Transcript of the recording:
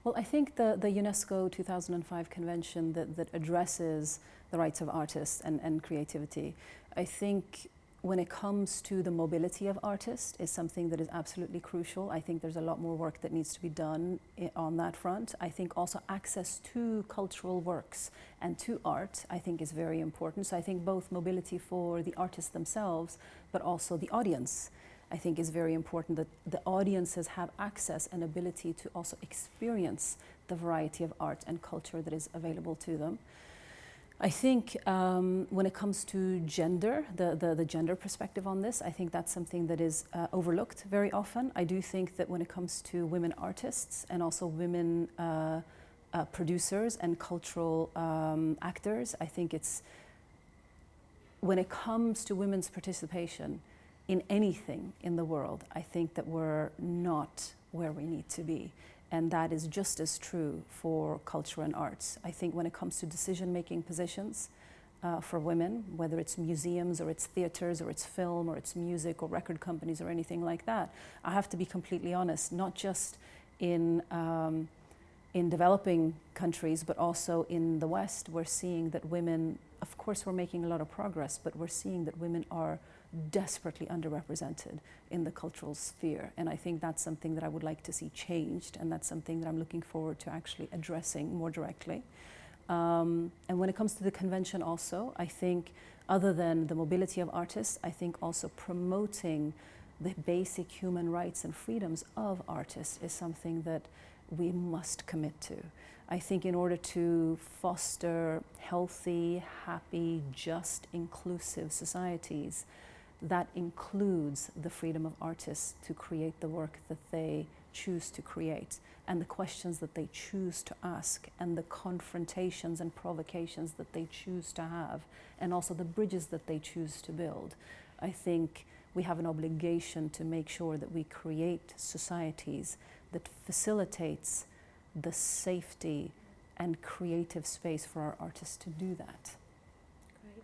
Well, I think the UNESCO 2005 convention that addresses the rights of artists and creativity, I think when it comes to the mobility of artists is something that is absolutely crucial. I think there's a lot more work that needs to be done on that front. I think also access to cultural works and to art, I think is very important. So I think both mobility for the artists themselves, but also the audience, I think is very important, that the audiences have access and ability to also experience the variety of art and culture that is available to them. I think when it comes to gender, the gender perspective on this, I think that's something that is overlooked very often. I do think that when it comes to women artists and also women producers and cultural actors, I think it's, when it comes to women's participation in anything in the world, I think that we're not where we need to be. And that is just as true for culture and arts. I think when it comes to decision-making positions for women, whether it's museums or it's theaters or it's film or it's music or record companies or anything like that, I have to be completely honest, not just in developing countries, but also in the West, we're seeing that women, of course we're making a lot of progress, but we're seeing that women are desperately underrepresented in the cultural sphere. And I think that's something that I would like to see changed, and that's something that I'm looking forward to actually addressing more directly. And when it comes to the convention also, I think other than the mobility of artists, I think also promoting the basic human rights and freedoms of artists is something that we must commit to. I think in order to foster healthy, happy, just, inclusive societies, that includes the freedom of artists to create the work that they choose to create and the questions that they choose to ask and the confrontations and provocations that they choose to have and also the bridges that they choose to build. I think we have an obligation to make sure that we create societies that facilitates the safety and creative space for our artists to do that.